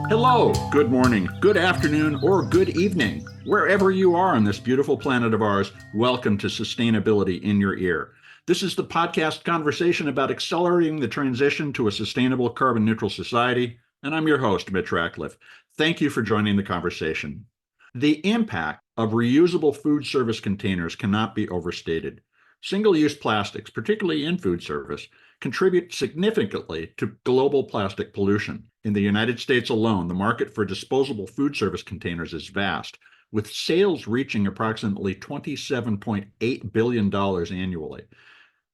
Hello, good morning, good afternoon, or good evening. Wherever you are on this beautiful planet of ours, welcome to Sustainability in Your Ear. This is the podcast conversation about accelerating the transition to a sustainable carbon neutral society, and I'm your host, Mitch Ratcliffe. Thank you for joining the conversation. The impact of reusable food service containers cannot be overstated. Single-use plastics, particularly in food service, contribute significantly to global plastic pollution. In the United States alone, the market for disposable food service containers is vast, with sales reaching approximately $27.8 billion annually.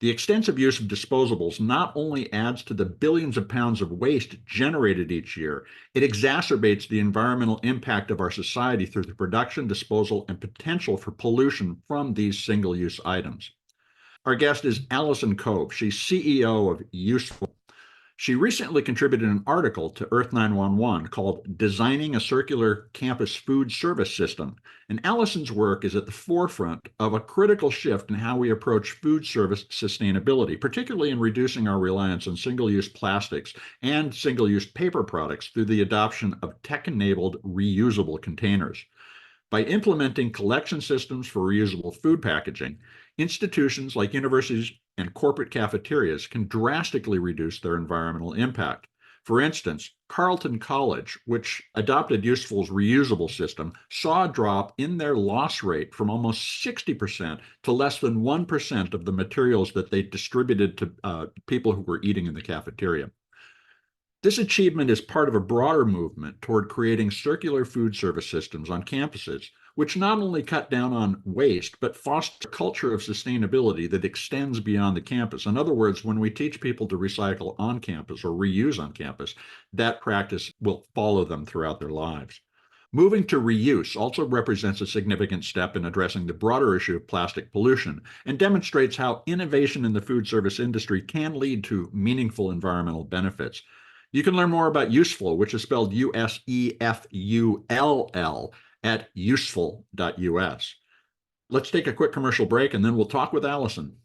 The extensive use of disposables not only adds to the billions of pounds of waste generated each year, it exacerbates the environmental impact of our society through the production, disposal, and potential for pollution from these single-use items. Our guest is Alison Cove. She's CEO of USEFULL. She recently contributed an article to Earth911 called Designing a Circular Campus Food Service System. And Alison's work is at the forefront of a critical shift in how we approach food service sustainability, particularly in reducing our reliance on single-use plastics and single-use paper products through the adoption of tech-enabled reusable containers. By implementing collection systems for reusable food packaging, institutions like universities and corporate cafeterias can drastically reduce their environmental impact. For instance, Carleton College, which adopted USEFULL's reusable system, saw a drop in their loss rate from almost 60% to less than 1% of the materials that they distributed to people who were eating in the cafeteria. This achievement is part of a broader movement toward creating circular food service systems on campuses, which not only cut down on waste, but foster a culture of sustainability that extends beyond the campus. In other words, when we teach people to recycle on campus or reuse on campus, that practice will follow them throughout their lives. Moving to reuse also represents a significant step in addressing the broader issue of plastic pollution and demonstrates how innovation in the food service industry can lead to meaningful environmental benefits. You can learn more about USEFULL, which is spelled USEFULL, at usefull.us. Let's take a quick commercial break and then we'll talk with Alison.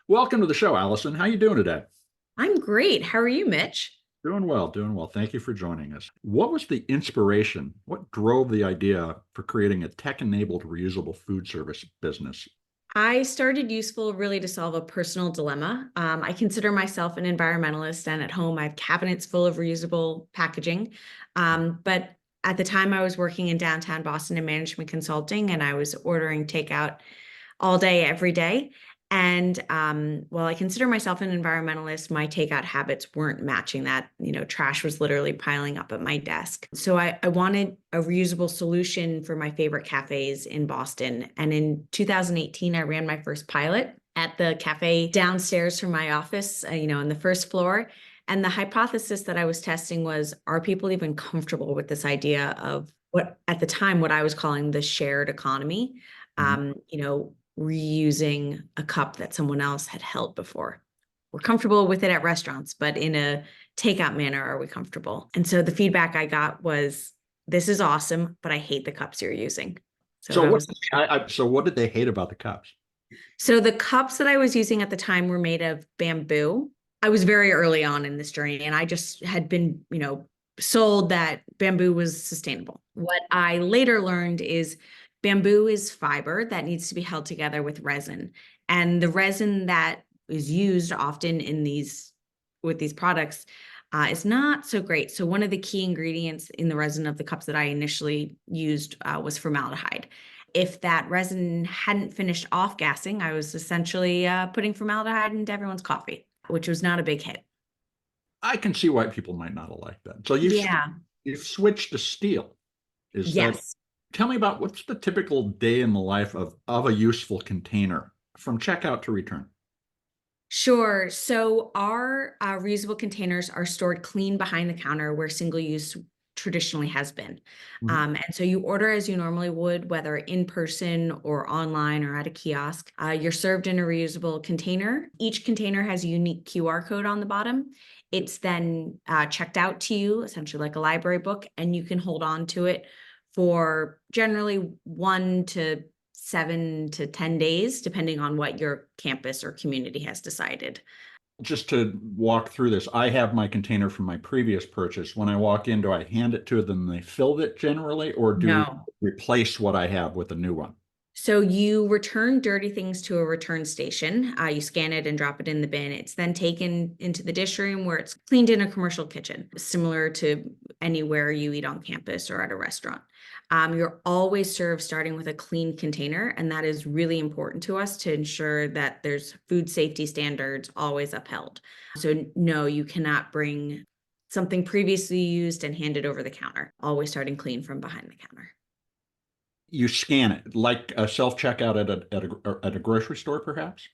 Welcome to the show, Alison. How are you doing today? I'm great. How are you, Mitch? Doing well, doing well. Thank you for joining us. What was the inspiration? What drove the idea for creating a tech-enabled reusable food service business? I started USEFULL really to solve a personal dilemma. I consider myself an environmentalist, and at home I have cabinets full of reusable packaging. But at the time I was working in downtown Boston in management consulting, and I was ordering takeout all day, every day. And while I consider myself an environmentalist, my takeout habits weren't matching that. Trash was literally piling up at my desk. So I wanted a reusable solution for my favorite cafes in Boston. And in 2018, I ran my first pilot at the cafe downstairs from my office, on the first floor. And the hypothesis that I was testing was, are people even comfortable with this idea of what, at the time, what I was calling the shared economy? Reusing a cup that someone else had held before. We're comfortable with it at restaurants, but in a takeout manner, are we comfortable? And so the feedback I got was, this is awesome, but I hate the cups you're using. So what did they hate about the cups? So the cups that I was using at the time were made of bamboo. I was very early on in this journey, and I just had been, sold that bamboo was sustainable. What I later learned is bamboo is fiber that needs to be held together with resin. And the resin that is used often with these products is not so great. So one of the key ingredients in the resin of the cups that I initially used was formaldehyde. If that resin hadn't finished off gassing, I was essentially putting formaldehyde into everyone's coffee, which was not a big hit. I can see why people might not have liked that. So you've switched to steel. Yes. Tell me about what's the typical day in the life of a USEFULL container from checkout to return? Sure. So our reusable containers are stored clean behind the counter where single use traditionally has been. And so you order as you normally would, whether in person or online or at a kiosk. You're served in a reusable container. Each container has a unique QR code on the bottom. It's then checked out to you, essentially like a library book, and you can hold on to it for generally 1 to 7 to 10 days, depending on what your campus or community has decided. Just to walk through this, I have my container from my previous purchase. When I walk in, do I hand it to them? They fill it generally, or do we No. replace what I have with a new one? So you return dirty things to a return station. You scan it and drop it in the bin. It's then taken into the dish room where it's cleaned in a commercial kitchen, similar to anywhere you eat on campus or at a restaurant. You're always served starting with a clean container, and that is really important to us to ensure that there's food safety standards always upheld. So no, you cannot bring something previously used and hand it over the counter, always starting clean from behind the counter. You scan it like a self-checkout at a grocery store, perhaps?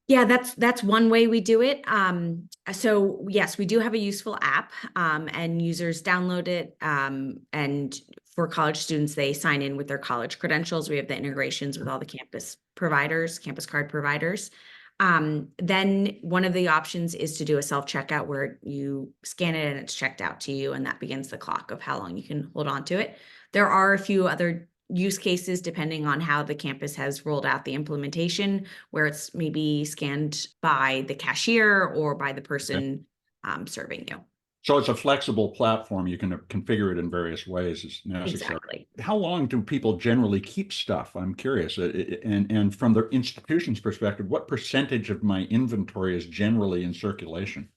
Yeah, that's one way we do it. So yes, we do have a useful app, and users download it. And for college students, they sign in with their college credentials. We have the integrations with all the campus providers, campus card providers. Then one of the options is to do a self-checkout where you scan it and it's checked out to you, and that begins the clock of how long you can hold on to it. There are a few other use cases depending on how the campus has rolled out the implementation, where it's maybe scanned by the cashier or by the Okay. person serving you. So it's a flexible platform. You can configure it in various ways as necessary. Exactly. How long do people generally keep stuff? I'm curious. And from the institution's perspective, what percentage of my inventory is generally in circulation?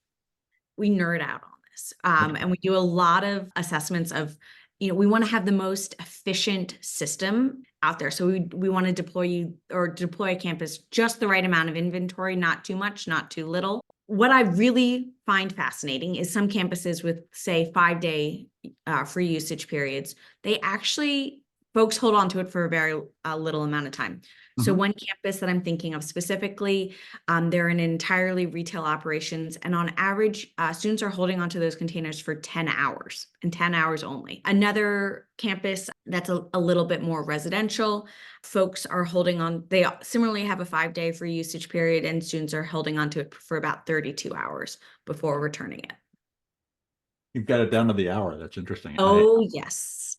We nerd out on this. Okay. And we do a lot of assessments of, we want to have the most efficient system out there. So we want to deploy a campus just the right amount of inventory, not too much, not too little. What I really find fascinating is some campuses with, say, 5-day free usage periods, folks hold on to it for a very little amount of time. So Mhm. one campus that I'm thinking of specifically, they're in entirely retail operations, and on average, students are holding onto those containers for 10 hours and 10 hours only. Another campus that's a little bit more residential, folks are holding on, they similarly have a 5-day free usage period, and students are holding on to it for about 32 hours before returning it. You've got it down to the hour. That's interesting. Oh, yes.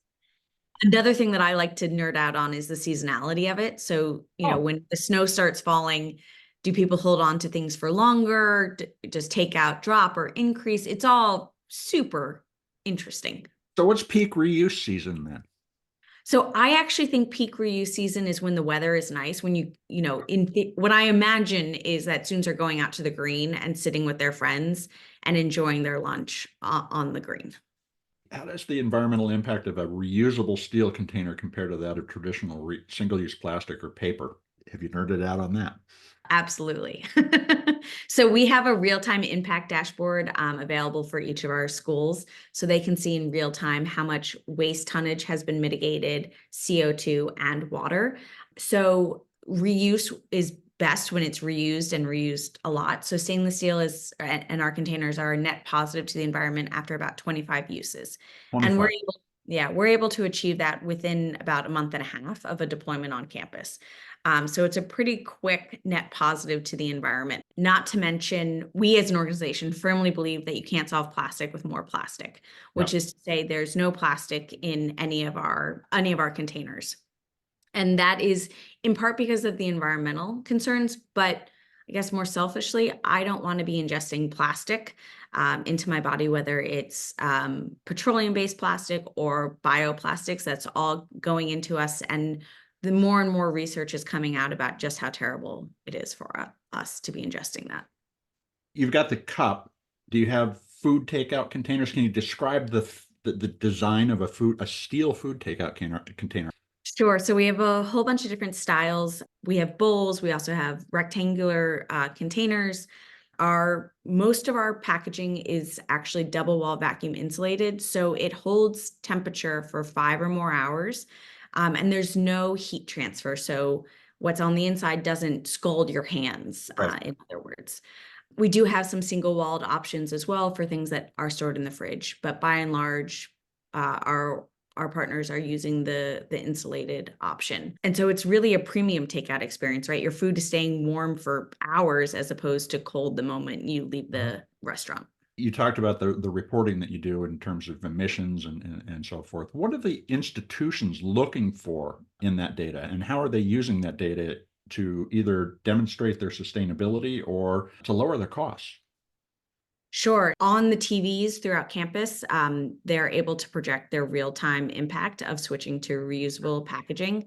Another thing that I like to nerd out on is the seasonality of it. So, Oh, when the snow starts falling, do people hold on to things for longer? Does takeout drop or increase? It's all super interesting. so what's peak reuse season then? So I actually think peak reuse season is when the weather is nice. When what I imagine is that students are going out to the green and sitting with their friends and enjoying their lunch on the green. How does the environmental impact of a reusable steel container compare to that of traditional single-use plastic or paper? Have you nerded out on that? Absolutely. So we have a real-time impact dashboard available for each of our schools, so they can see in real time how much waste tonnage has been mitigated, CO2 and water. So reuse is best when it's reused and reused a lot. So stainless steel and our containers are net positive to the environment after about 25 uses. And 25. we're able to achieve that within about a month and a half of a deployment on campus. So it's a pretty quick net positive to the environment. Not to mention, we as an organization firmly believe that you can't solve plastic with more plastic, Yeah. which is to say there's no plastic in any of our containers. And that is in part because of the environmental concerns, but I guess more selfishly, I don't want to be ingesting plastic into my body, whether it's petroleum-based plastic or bioplastics. That's all going into us, and the more and more research is coming out about just how terrible it is for us to be ingesting that. You've got the cup. Do you have food takeout containers? Can you describe the design of a steel food takeout container? Sure. So we have a whole bunch of different styles. We have bowls. We also have rectangular containers. Most of our packaging is actually double wall vacuum insulated, so it holds temperature for 5 or more hours, and there's no heat transfer. So what's on the inside doesn't scald your hands, Right. in other words. We do have some single walled options as well for things that are stored in the fridge, but by and large, our partners are using the insulated option. And so it's really a premium takeout experience, right? Your food is staying warm for hours as opposed to cold the moment you leave the restaurant. You talked about the reporting that you do in terms of emissions and so forth. What are the institutions looking for in that data, and how are they using that data to either demonstrate their sustainability or to lower their costs? Sure. On the TVs throughout campus, they're able to project their real-time impact of switching to reusable packaging.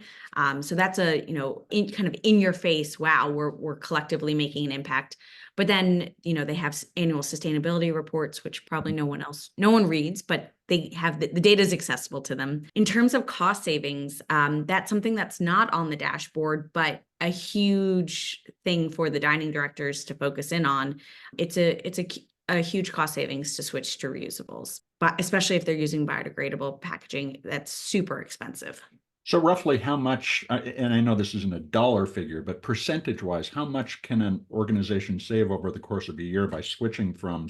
So that's a, kind of in your face, wow, we're collectively making an impact. But then, they have annual sustainability reports, which probably no one reads, but they have the data is accessible to them. In terms of cost savings, that's something that's not on the dashboard, but a huge thing for the dining directors to focus in on. It's a huge cost savings to switch to reusables, but especially if they're using biodegradable packaging, that's super expensive. So roughly how much, and I know this isn't a dollar figure, but percentage-wise, how much can an organization save over the course of a year by switching from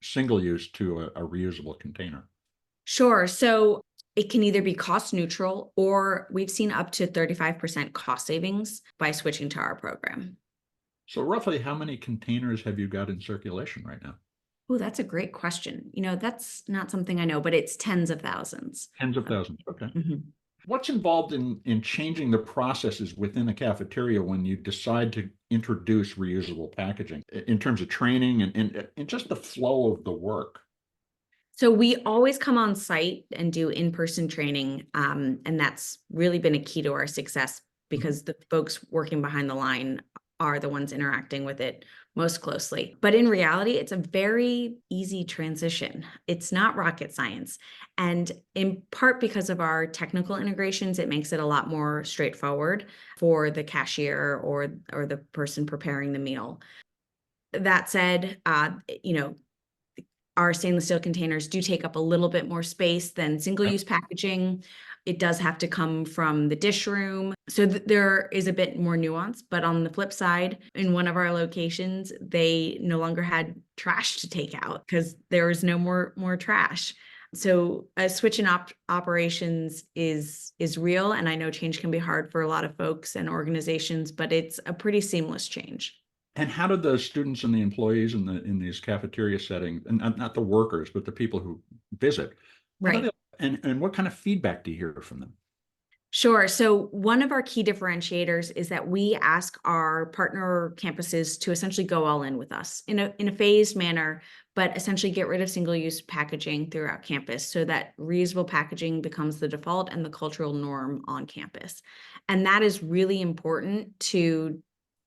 single use to a reusable container? Sure. So it can either be cost neutral, or we've seen up to 35% cost savings by switching to our program. So roughly how many containers have you got in circulation right now? Oh, that's a great question. That's not something I know, but it's tens of thousands. Tens of thousands. Okay. Mhm. What's involved in changing the processes within a cafeteria when you decide to introduce reusable packaging in terms of training and just the flow of the work? So we always come on site and do in-person training, and that's really been a key to our success because the folks working behind the line are the ones interacting with it most closely. But in reality, it's a very easy transition. It's not rocket science. And in part because of our technical integrations, it makes it a lot more straightforward for the cashier or the person preparing the meal. That said, our stainless steel containers do take up a little bit more space than single-use packaging. It does have to come from the dish room. So there is a bit more nuance, but on the flip side, in one of our locations, they no longer had trash to take out because there was no more trash. So a switch in operations is real, and I know change can be hard for a lot of folks and organizations, but it's a pretty seamless change. And how did the students and the employees in these cafeteria settings, and not the workers, but the people who visit, how do Right. and what kind of feedback do you hear from them? Sure. So one of our key differentiators is that we ask our partner campuses to essentially go all in with us in a phased manner, but essentially get rid of single-use packaging throughout campus so that reusable packaging becomes the default and the cultural norm on campus. And that is really important to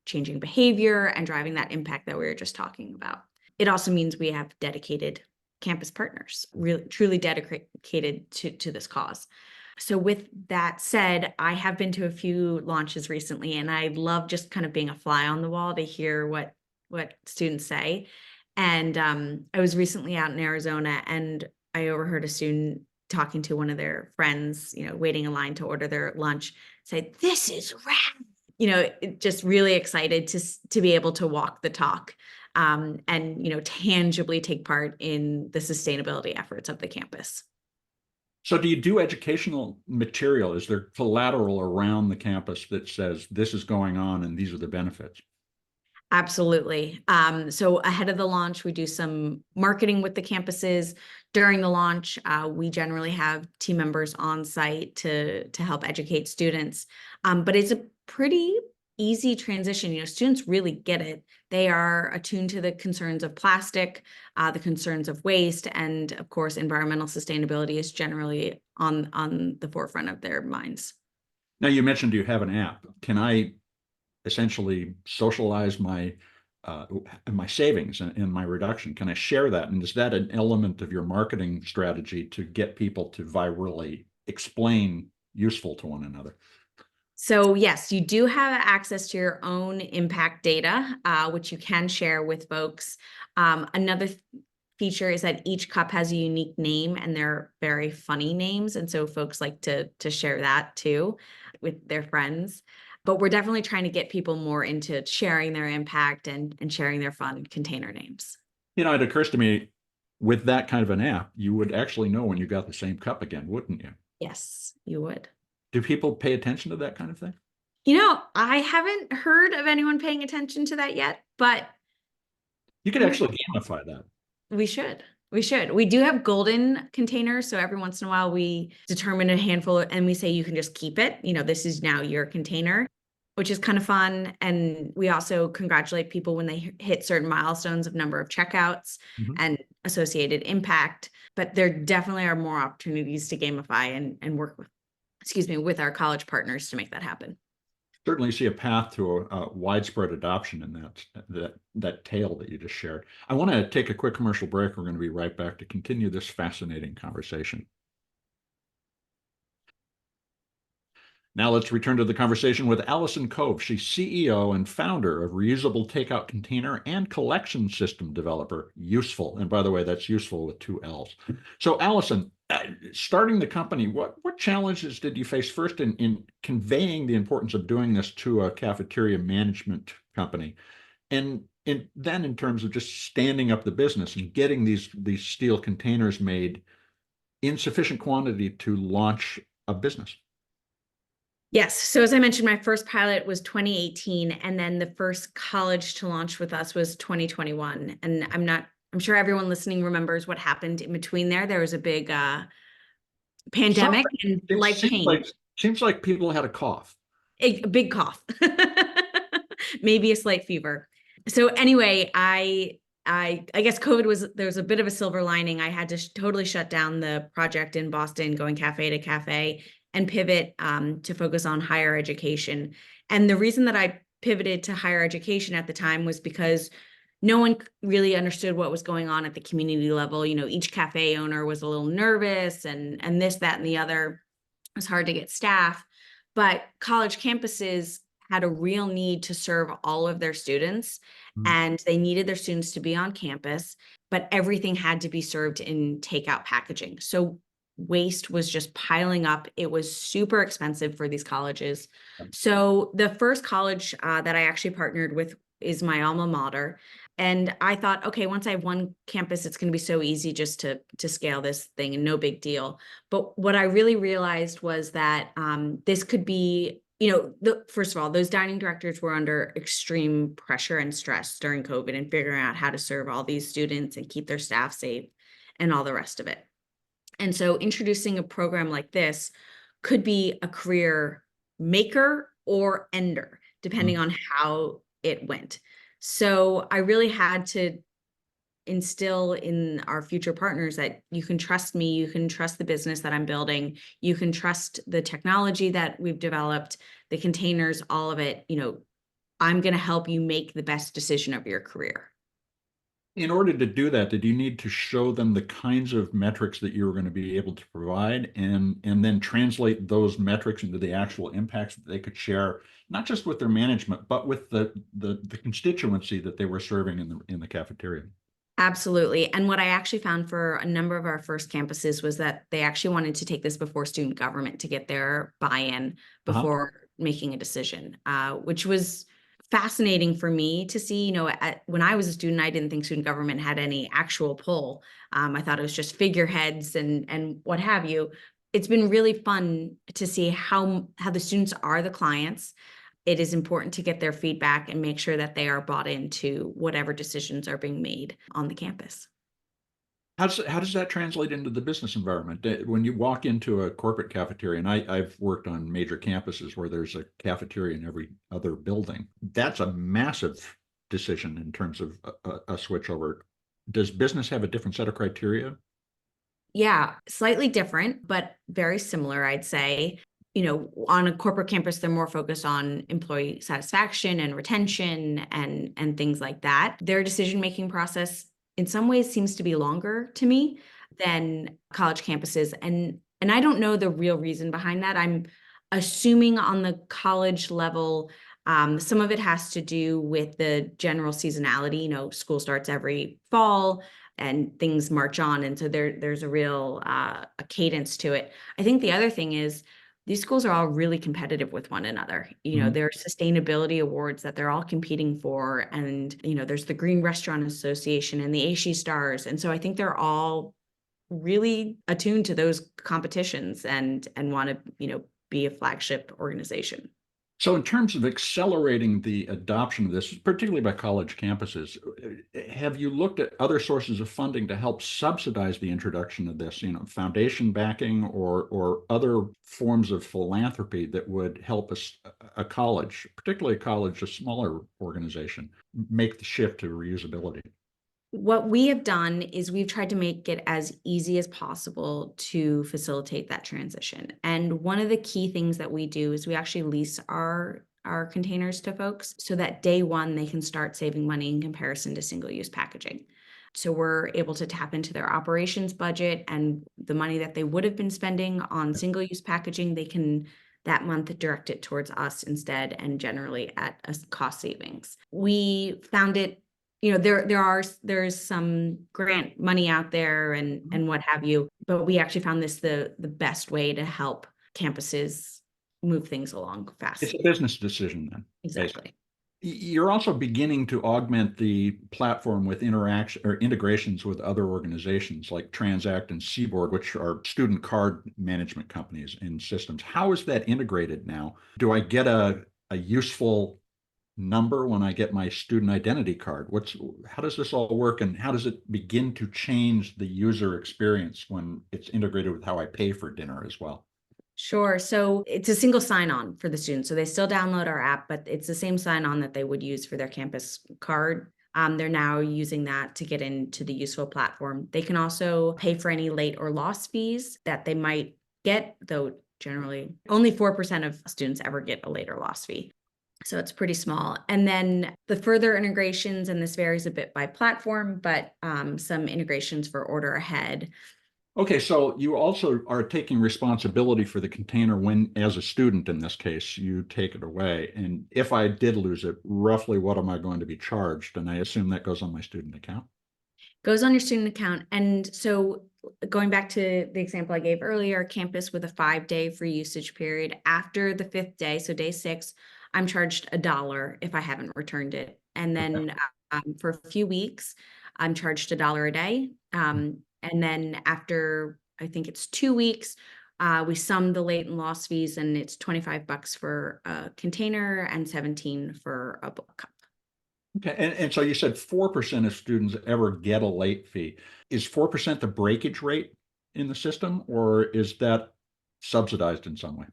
changing behavior and driving that impact that we were just talking about. It also means we have dedicated campus partners, really truly dedicated to this cause. So with that said, I have been to a few launches recently, and I love just kind of being a fly on the wall to hear what students say. And I was recently out in Arizona, and I overheard a student talking to one of their friends, waiting in line to order their lunch, say, "This is rad." Just really excited to be able to walk the talk, and tangibly take part in the sustainability efforts of the campus. So do you do educational material? Is there collateral around the campus that says this is going on and these are the benefits? Absolutely. So ahead of the launch, we do some marketing with the campuses. During the launch, we generally have team members on site to help educate students. But it's a pretty easy transition. Students really get it. They are attuned to the concerns of plastic, the concerns of waste, and of course, environmental sustainability is generally on the forefront of their minds. Now you mentioned you have an app. Can I essentially socialize my savings and my reduction? Can I share that? And is that an element of your marketing strategy to get people to virally explain useful to one another? So yes, you do have access to your own impact data, which you can share with folks. Another feature is that each cup has a unique name, and they're very funny names, and so folks like to share that too with their friends. But we're definitely trying to get people more into sharing their impact and sharing their fun container names. It occurs to me with that kind of an app, you would actually know when you got the same cup again, wouldn't you? Yes, you would. Do people pay attention to that kind of thing? I haven't heard of anyone paying attention to that yet, but You could actually gamify that. we should. We should. We do have golden containers. So every once in a while, we determine a handful and we say you can just keep it. This is now your container. which is kind of fun. And we also congratulate people when they hit certain milestones of number of checkouts and associated impact. But there definitely are more opportunities to gamify and work with our college partners to make that happen. Certainly see a path to a widespread adoption in that tale that you just shared. I want to take a quick commercial break. We're going to be right back to continue this fascinating conversation. Now let's return to the conversation with Alison Cove. She's CEO and founder of reusable takeout container and collection system developer, USEFULL. And by the way, that's useful with 2 L's. So Alison, starting the company, what challenges did you face first in conveying the importance of doing this to a cafeteria management company? And then in terms of just standing up the business and getting these steel containers made in sufficient quantity to launch a business? Yes. So as I mentioned, my first pilot was 2018, and then the first college to launch with us was 2021. And I'm sure everyone listening remembers what happened in between there. There was a big pandemic and life changed. Seems like people had a cough. A big cough, maybe a slight fever. So anyway, I guess there was a bit of a silver lining. I had to totally shut down the project in Boston, going cafe to cafe, and pivot to focus on higher education. And the reason that I pivoted to higher education at the time was because no one really understood what was going on at the community level. Each cafe owner was a little nervous and this, that, and the other. It was hard to get staff. But college campuses had a real need to serve all of their students, and they needed their students to be on campus, but everything had to be served in takeout packaging. So waste was just piling up. It was super expensive for these colleges. So the first college that I actually partnered with is my alma mater. And I thought, okay, once I have one campus, it's going to be so easy just to scale this thing and no big deal. But what I really realized was that this could be, first of all, those dining directors were under extreme pressure and stress during COVID and figuring out how to serve all these students and keep their staff safe and all the rest of it. And so introducing a program like this could be a career maker or ender, depending on how it went. So I really had to instill in our future partners that you can trust me, you can trust the business that I'm building, you can trust the technology that we've developed, the containers, all of it. I'm going to help you make the best decision of your career. In order to do that, did you need to show them the kinds of metrics that you were going to be able to provide and then translate those metrics into the actual impacts that they could share, not just with their management, but with the constituency that they were serving in the cafeteria? Absolutely. And what I actually found for a number of our first campuses was that they actually wanted to take this before student government to get their buy-in before making a decision, which was fascinating for me to see. When I was a student, I didn't think student government had any actual pull. I thought it was just figureheads and what have you. It's been really fun to see how the students are the clients. It is important to get their feedback and make sure that they are bought into whatever decisions are being made on the campus. How does that translate into the business environment? When you walk into a corporate cafeteria, and I've worked on major campuses where there's a cafeteria in every other building, that's a massive decision in terms of a switchover. Does business have a different set of criteria? Yeah, slightly different, but very similar, I'd say. On a corporate campus, they're more focused on employee satisfaction and retention and things like that. Their decision-making process in some ways seems to be longer to me than college campuses. And I don't know the real reason behind that. I'm assuming on the college level, some of it has to do with the general seasonality. School starts every fall and things march on. And so there's a real a cadence to it. I think the other thing is these schools are all really competitive with one another. There are sustainability awards that they're all competing for. And, there's the Green Restaurant Association and the ASHI Stars. And so I think they're all really attuned to those competitions and want to, be a flagship organization. So in terms of accelerating the adoption of this, particularly by college campuses, have you looked at other sources of funding to help subsidize the introduction of this, foundation backing or other forms of philanthropy that would help us a college, particularly a college, a smaller organization, make the shift to reusability? What we have done is we've tried to make it as easy as possible to facilitate that transition. And one of the key things that we do is we actually lease our containers to folks so that day one they can start saving money in comparison to single-use packaging. So we're able to tap into their operations budget, and the money that they would have been spending on single-use packaging, they can that month direct it towards us instead, and generally at a cost savings. We found it, there's some grant money out there and what have you, but we actually found this the best way to help campuses move things along It's fast. a business decision then. Exactly. You're also beginning to augment the platform with interaction or integrations with other organizations like Transact and Seaboard, which are student card management companies and systems. How is that integrated now? Do I get a useful number when I get my student identity card? How does this all work, and how does it begin to change the user experience when it's integrated with how I pay for dinner as well? Sure. So it's a single sign-on for the students. So they still download our app, but it's the same sign-on that they would use for their campus card. They're now using that to get into the Useful platform. They can also pay for any late or lost fees that they might get, though generally only 4% of students ever get a late or lost fee. So it's pretty small. And then the further integrations, and this varies a bit by platform, but some integrations for order ahead. Okay, so you also are taking responsibility for the container when, as a student in this case, you take it away. And if I did lose it, roughly what am I going to be charged? And I assume that goes on my student account. Goes on your student account. And so going back to the example I gave earlier, campus with a 5-day free usage period. After the 5th day, so day 6, I'm charged $1 if I haven't returned it. And then for a few weeks, I'm charged $1 a day. And then after, I think it's 2 weeks, we sum the late and lost fees, and it's $25 for a container and $17 for a book cup. Okay, and so you said 4% of students ever get a late fee. Is 4% the breakage rate in the system, or is that subsidized in some way?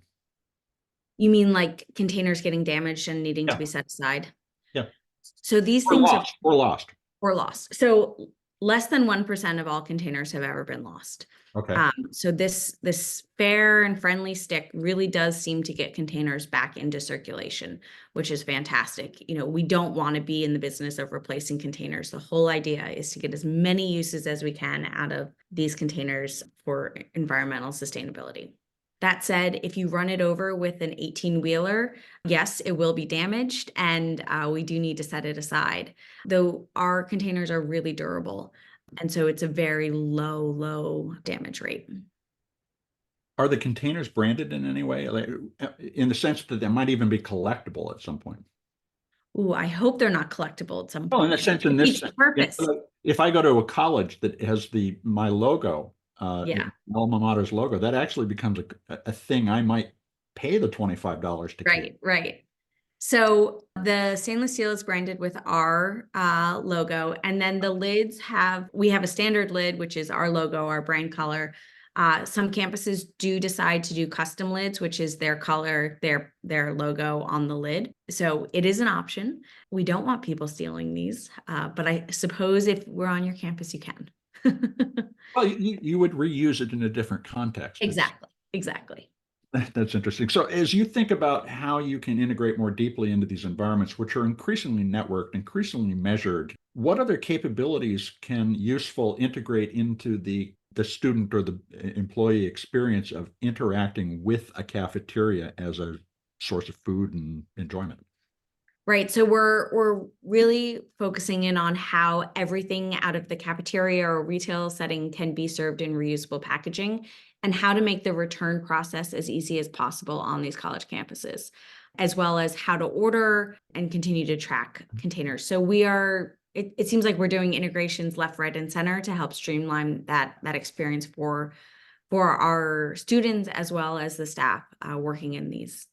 You mean like containers getting damaged and needing to Yeah, be set aside? yeah. So these Or things are lost, or lost. or lost. So less than 1% of all containers have ever been lost. Okay. So this fair and friendly stick really does seem to get containers back into circulation, which is fantastic. We don't want to be in the business of replacing containers. The whole idea is to get as many uses as we can out of these containers for environmental sustainability. That said, if you run it over with an 18-wheeler, yes, it will be damaged, and we do need to set it aside. Though our containers are really durable, and so it's a very low damage rate. Are the containers branded in any way? Like, in the sense that they might even be collectible at some point? Ooh, I hope they're not collectible at some Well, in a point. sense, in It this defeats the sense, purpose. if I go to a college that has my logo, Yeah. alma mater's logo, that actually becomes a thing I might pay the $25 to keep. Right. So the stainless steel is branded with our logo, and then the lids we have a standard lid, which is our logo, our brand color. Some campuses do decide to do custom lids, which is their color, their logo on the lid. So it is an option. We don't want people stealing these, but I suppose if we're on your campus, you can. Well, you would reuse it in a different context. Exactly. That's interesting. So as you think about how you can integrate more deeply into these environments, which are increasingly networked, increasingly measured, what other capabilities can useful integrate into the student or the employee experience of interacting with a cafeteria as a source of food and enjoyment? Right. So we're really focusing in on how everything out of the cafeteria or retail setting can be served in reusable packaging, and how to make the return process as easy as possible on these college campuses, as well as how to order and continue to track containers. So it seems like we're doing integrations left, right, and center to help streamline that experience for our students as well as the staff working in these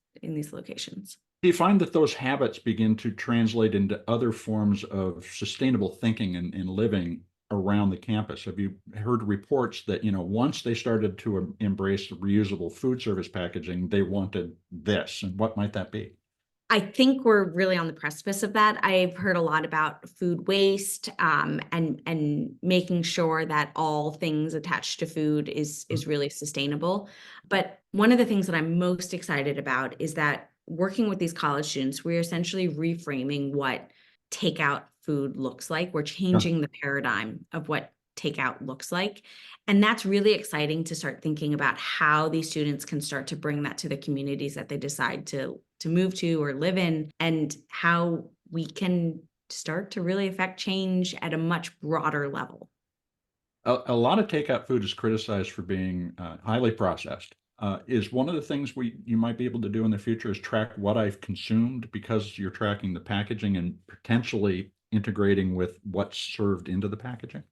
locations. Do you find that those habits begin to translate into other forms of sustainable thinking and living around the campus? Have you heard reports that, once they started to embrace reusable food service packaging, they wanted this, and what might that be? I think we're really on the precipice of that. I've heard a lot about food waste, and making sure that all things attached to food is really sustainable. But one of the things that I'm most excited about is that working with these college students, we're essentially reframing what takeout food looks like. We're Yeah. changing the paradigm of what takeout looks like. And that's really exciting to start thinking about how these students can start to bring that to the communities that they decide to move to or live in, and how we can start to really affect change at a much broader level. A lot of takeout food is criticized for being highly processed. Is one of the things you might be able to do in the future is track what I've consumed, because you're tracking the packaging and potentially integrating with what's served into the packaging?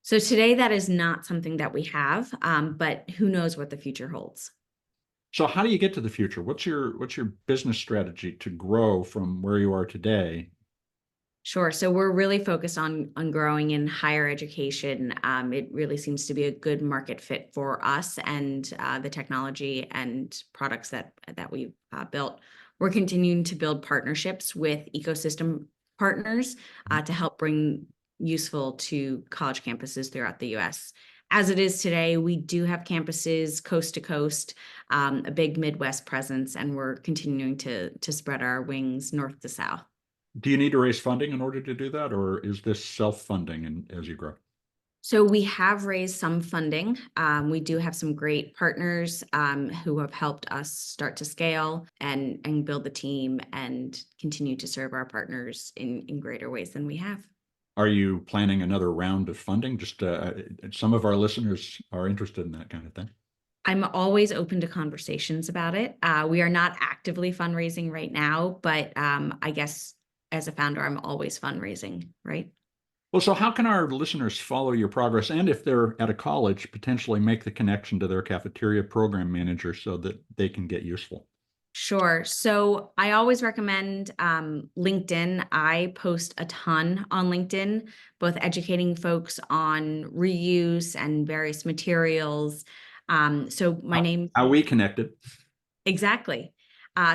So today, that is not something that we have, but who knows what the future holds. So how do you get to the future? What's your business strategy to grow from where you are today? Sure. So we're really focused on growing in higher education. It really seems to be a good market fit for us and the technology and products that we've built. We're continuing to build partnerships with ecosystem partners to help bring useful to college campuses throughout the U.S. As it is today, we do have campuses coast to coast, a big Midwest presence, and we're continuing to spread our wings north to south. Do you need to raise funding in order to do that, or is this self-funding and as you grow? So we have raised some funding. We do have some great partners who have helped us start to scale and build the team and continue to serve our partners in greater ways than we have. Are you planning another round of funding? Just some of our listeners are interested in that kind of thing. I'm always open to conversations about it. We are not actively fundraising right now, but I guess as a founder, I'm always fundraising, right? Well, so how can our listeners follow your progress, and if they're at a college, potentially make the connection to their cafeteria program manager so that they can get useful? Sure. So I always recommend LinkedIn. I post a ton on LinkedIn, both educating folks on reuse and various materials. So my name, How we connected? exactly.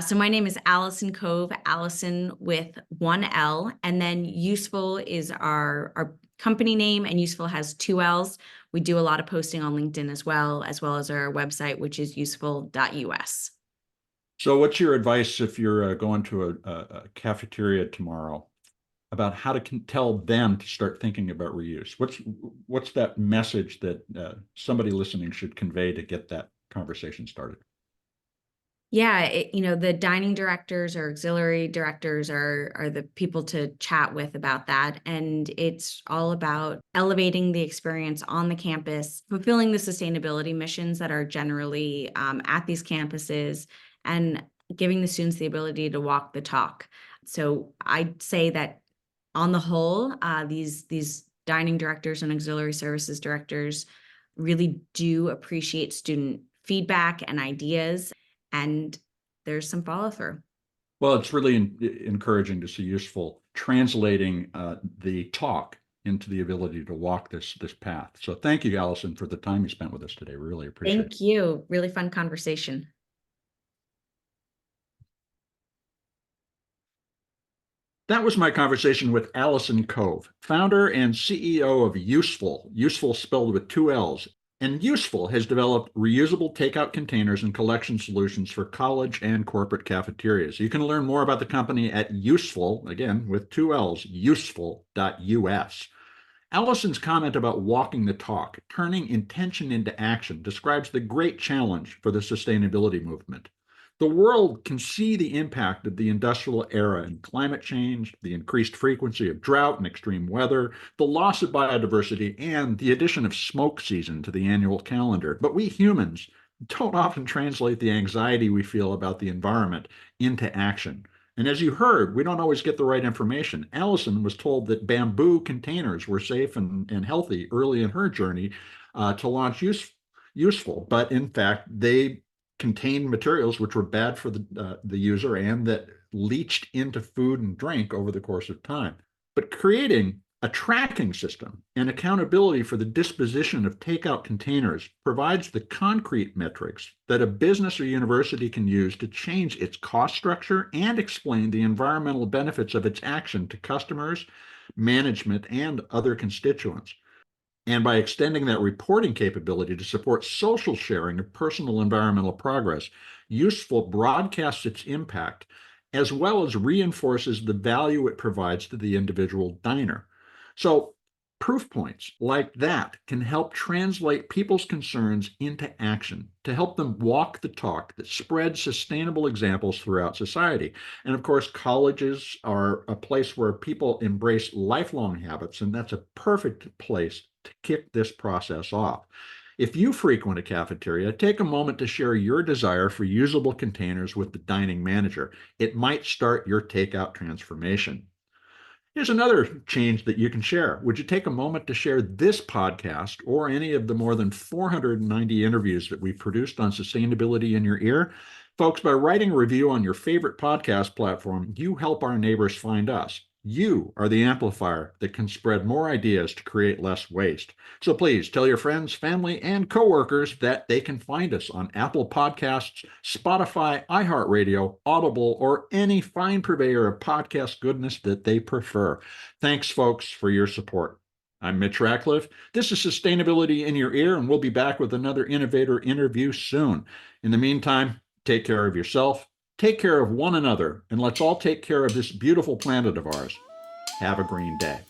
So my name is Alison Cove, Alison with one L, and then Useful is our company name, and Useful has two L's. We do a lot of posting on LinkedIn as well as our website, which is useful.us. So what's your advice if you're going to a cafeteria tomorrow about how to tell them to start thinking about reuse? What's that message that somebody listening should convey to get that conversation started? Yeah, the dining directors or auxiliary directors are the people to chat with about that. And it's all about elevating the experience on the campus, fulfilling the sustainability missions that are generally at these campuses, and giving the students the ability to walk the talk. So I'd say that on the whole, these dining directors and auxiliary services directors really do appreciate student feedback and ideas, and there's some follow through. Well, it's really encouraging to see Useful translating the talk into the ability to walk this path. So thank you, Allison, for the time you spent with us today. We really appreciate it. Thank you. Really fun conversation. That was my conversation with Alison Cove, founder and CEO of USEFULL, useful spelled with two L's. And USEFULL has developed reusable takeout containers and collection solutions for college and corporate cafeterias. You can learn more about the company at USEFULL, again with two L's, useful.us. Allison's comment about walking the talk, turning intention into action, describes the great challenge for the sustainability movement. The world can see the impact of the industrial era in climate change, the increased frequency of drought and extreme weather, the loss of biodiversity, and the addition of smoke season to the annual calendar. But we humans don't often translate the anxiety we feel about the environment into action. And as you heard, we don't always get the right information. Alison was told that bamboo containers were safe and healthy early in her journey to launch useful, but in fact, they contained materials which were bad for the user and that leached into food and drink over the course of time. But creating A tracking system and accountability for the disposition of takeout containers provides the concrete metrics that a business or university can use to change its cost structure and explain the environmental benefits of its action to customers, management, and other constituents. And by extending that reporting capability to support social sharing of personal environmental progress, Useful broadcasts its impact as well as reinforces the value it provides to the individual diner. So, proof points like that can help translate people's concerns into action to help them walk the talk that spreads sustainable examples throughout society. And of course, colleges are a place where people embrace lifelong habits, and that's a perfect place to kick this process off. If you frequent a cafeteria, take a moment to share your desire for usable containers with the dining manager. It might start your takeout transformation. Here's another change that you can share. Would you take a moment to share this podcast or any of the more than 490 interviews that we've produced on sustainability in your ear? Folks, by writing a review on your favorite podcast platform, you help our neighbors find us. You are the amplifier that can spread more ideas to create less waste. So please tell your friends, family, and coworkers that they can find us on Apple Podcasts, Spotify, iHeartRadio, Audible, or any fine purveyor of podcast goodness that they prefer. Thanks, folks, for your support. I'm Mitch Ratcliffe. This is Sustainability in Your Ear, and we'll be back with another innovator interview soon. In the meantime, take care of yourself, take care of one another, and let's all take care of this beautiful planet of ours. Have a green day.